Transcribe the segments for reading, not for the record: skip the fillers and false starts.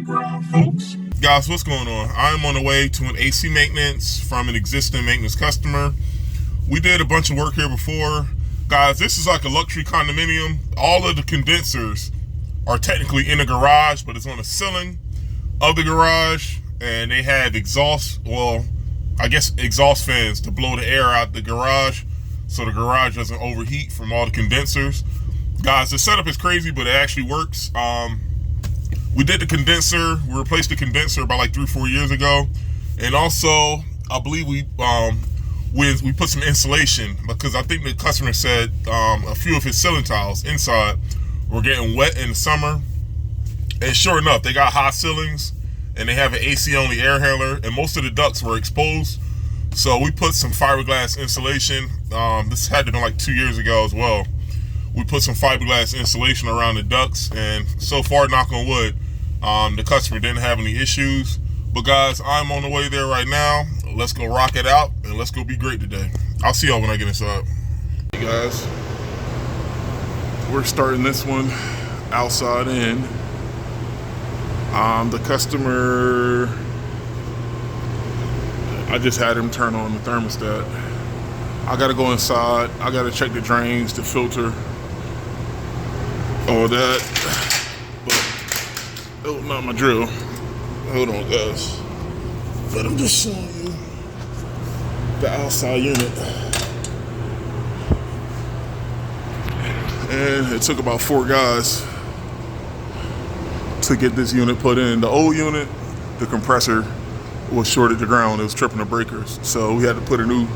Guys, what's going on? I'm on the way to an AC maintenance from an existing maintenance customer. We did a bunch of work here before. Guys, this is like a luxury condominium. All of the condensers are technically in the garage, but it's on the ceiling of the garage, and they have exhaust, well, I guess exhaust fans to blow the air out the garage so the garage doesn't overheat from all the condensers. Guys, the setup is crazy, but it actually works. We did the condenser. We replaced the condenser about like 3 or 4 years ago. And also, I believe we put some insulation, because I think the customer said a few of his ceiling tiles inside were getting wet in the summer. And sure enough, they got high ceilings and they have an AC only air handler, and most of the ducts were exposed. So we put some fiberglass insulation. This had to be like 2 years ago as well. We put some fiberglass insulation around the ducts, and so far, knock on wood, the customer didn't have any issues. But guys, I'm on the way there right now. Let's go rock it out, and let's go be great today. I'll see y'all when I get inside. Hey guys, we're starting this one outside in. The customer, I just had him turn on the thermostat. I gotta go inside. I gotta check the drains, the filter, all that. But oh, not my drill. Hold on, guys. But I'm just showing you the outside unit. And it took about 4 guys to get this unit put in. The old unit, the compressor was shorted to ground. It was tripping the breakers. So we had to put a new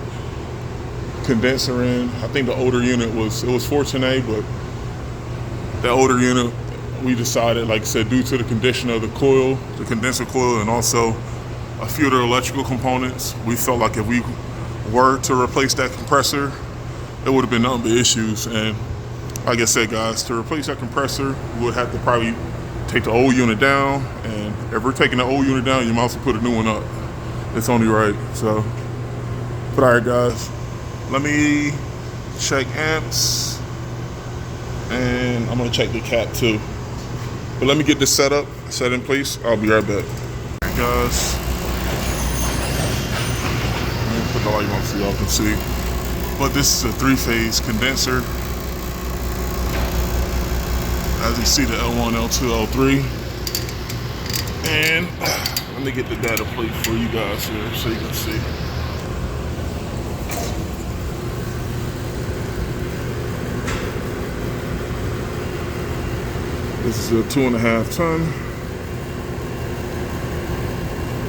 condenser in. I think the older unit was 14A, but the older unit, we decided, like I said, due to the condition of the coil, the condenser coil, and also a few of the electrical components, we felt like if we were to replace that compressor, it would have been nothing but issues. And like I said, guys, to replace that compressor, we would have to probably take the old unit down, and if we're taking the old unit down, you might as well put a new one up. It's only right. So, but all right, guys, let me check amps, and I'm gonna check the cap too. But let me get this set in place. I'll be right back. All right, guys, let me put the light on so y'all can see. But this is a 3-phase condenser. As you see, the L1, L2, L3. And let me get the data plate for you guys here so you can see. This is a 2.5 ton,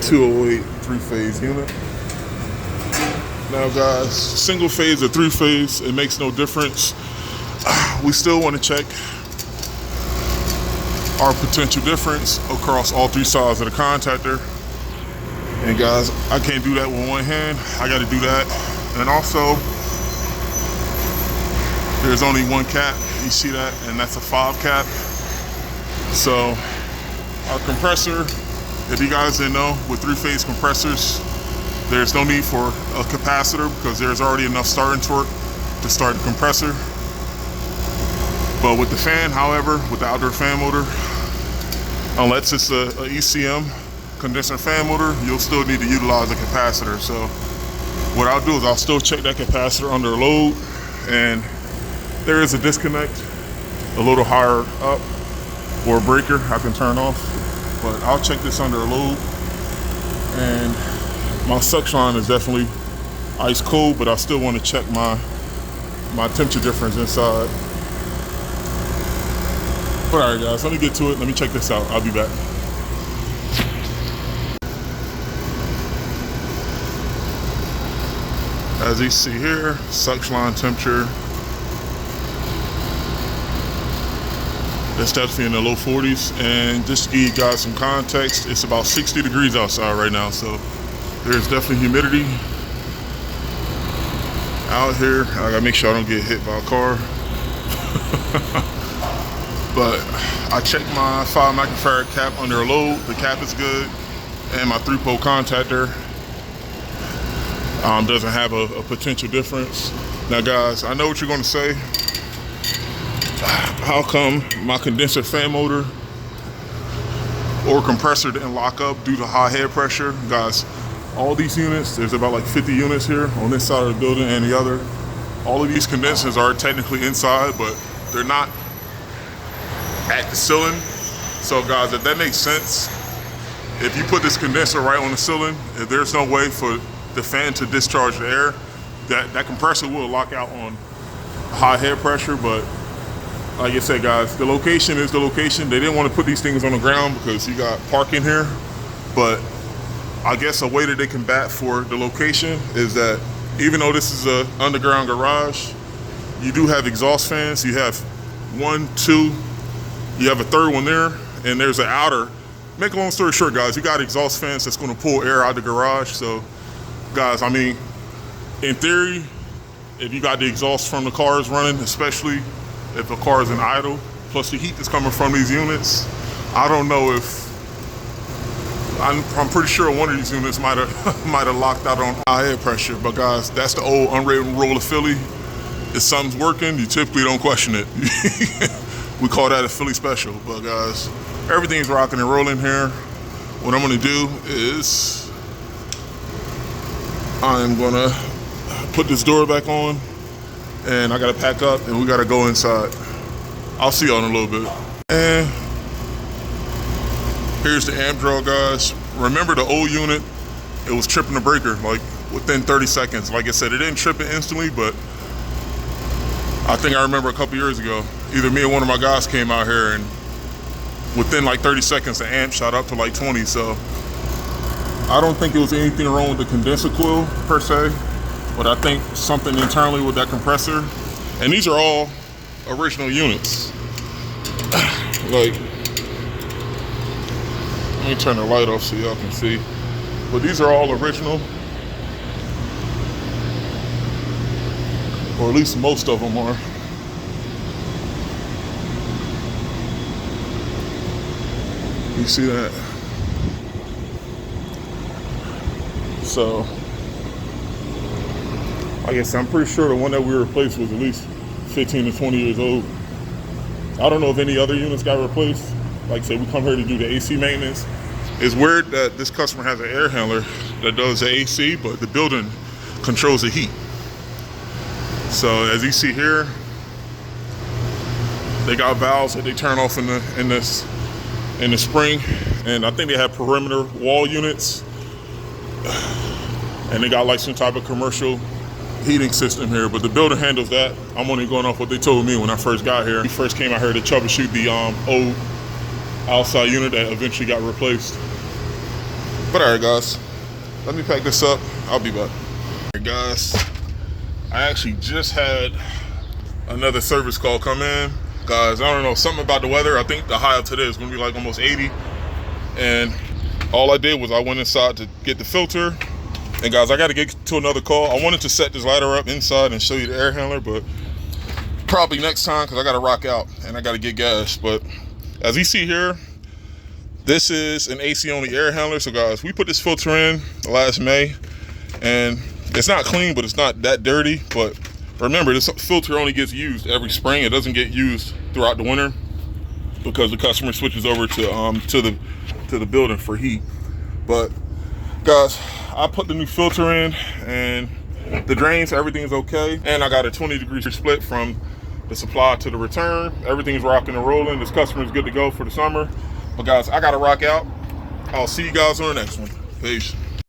208 3-phase unit. Now guys, single phase or 3-phase, it makes no difference. We still want to check our potential difference across all 3 sides of the contactor. And guys, I can't do that with one hand. I got to do that. And also, there's only one cap. You see that? And that's a 5 cap. So our compressor, if you guys didn't know, with 3-phase compressors, there's no need for a capacitor because there's already enough starting torque to start the compressor. But with the fan, however, with the outdoor fan motor, unless it's a ECM condenser fan motor, you'll still need to utilize a capacitor. So what I'll do is I'll still check that capacitor under load, and there is a disconnect a little higher up, or a breaker I can turn off, but I'll check this under load. And my suction line is definitely ice cold, but I still want to check my temperature difference inside. But all right, guys, let me get to it. Let me check this out. I'll be back. As you see here, suction line temperature, it's definitely in the low 40s. And just to give you guys some context, it's about 60 degrees outside right now. So there's definitely humidity out here. I gotta make sure I don't get hit by a car. But I checked my 5 microfarad cap under load. The cap is good, and my 3-pole contactor doesn't have a potential difference. Now guys, I know what you're gonna say. How come my condenser fan motor or compressor didn't lock up due to high head pressure. Guys, all these units, there's about like 50 units here on this side of the building and the other. All of these condensers are technically inside, but they're not at the ceiling. So guys, if that makes sense, if you put this condenser right on the ceiling, if there's no way for the fan to discharge the air, that compressor will lock out on high head pressure. But like I said, guys, the location is the location. They didn't want to put these things on the ground because you got parking here. But I guess a way that they combat for the location is that even though this is a underground garage, you do have exhaust fans. You have 1, 2, you have a third one there, and there's an outer. Make a long story short, guys, you got exhaust fans that's going to pull air out of the garage. So guys, I mean, in theory, if you got the exhaust from the cars running, especially if a car is in idle, plus the heat that's coming from these units, I don't know if, I'm pretty sure one of these units might have locked out on high air pressure. But guys, that's the old unwritten rule of Philly. If something's working, you typically don't question it. We call that a Philly special. But guys, everything's rocking and rolling here. What I'm gonna do is I'm gonna put this door back on, and I gotta pack up and we gotta go inside. I'll see y'all in a little bit. And here's the amp draw, guys. Remember the old unit, it was tripping the breaker like within 30 seconds. Like I said, it didn't trip it instantly, but I think I remember a couple years ago, either me or one of my guys came out here, and within like 30 seconds, the amp shot up to like 20. So I don't think it was anything wrong with the condenser coil per se, but I think something internally with that compressor. And these are all original units. Like, let me turn the light off so y'all can see. But these are all original, or at least most of them are. You see that? So, I guess I'm pretty sure the one that we replaced was at least 15 to 20 years old. I don't know if any other units got replaced. Like I said, we come here to do the AC maintenance. It's weird that this customer has an air handler that does the AC, but the building controls the heat. So as you see here, they got valves that they turn off in the spring, and I think they have perimeter wall units, and they got like some type of commercial heating system here, but the building handles that. I'm only going off what they told me when I first got here. We first came out here to troubleshoot the old outside unit that eventually got replaced. But all right, guys, let me pack this up. I'll be back. All right, guys, I actually just had another service call come in. Guys, I don't know, something about the weather. I think the high of today is gonna be like almost 80. And all I did was I went inside to get the filter. And guys, I gotta get to another call. I wanted to set this ladder up inside and show you the air handler, but probably next time, because I gotta rock out and I gotta get gas. But as you see here, this is an AC only air handler. So guys, we put this filter in last May, and it's not clean, but it's not that dirty. But remember, this filter only gets used every spring. It doesn't get used throughout the winter because the customer switches over to the building for heat. But guys, I put the new filter in, and the drains, everything's okay. And I got a 20-degree split from the supply to the return. Everything's rocking and rolling. This customer is good to go for the summer. But guys, I gotta rock out. I'll see you guys on the next one. Peace.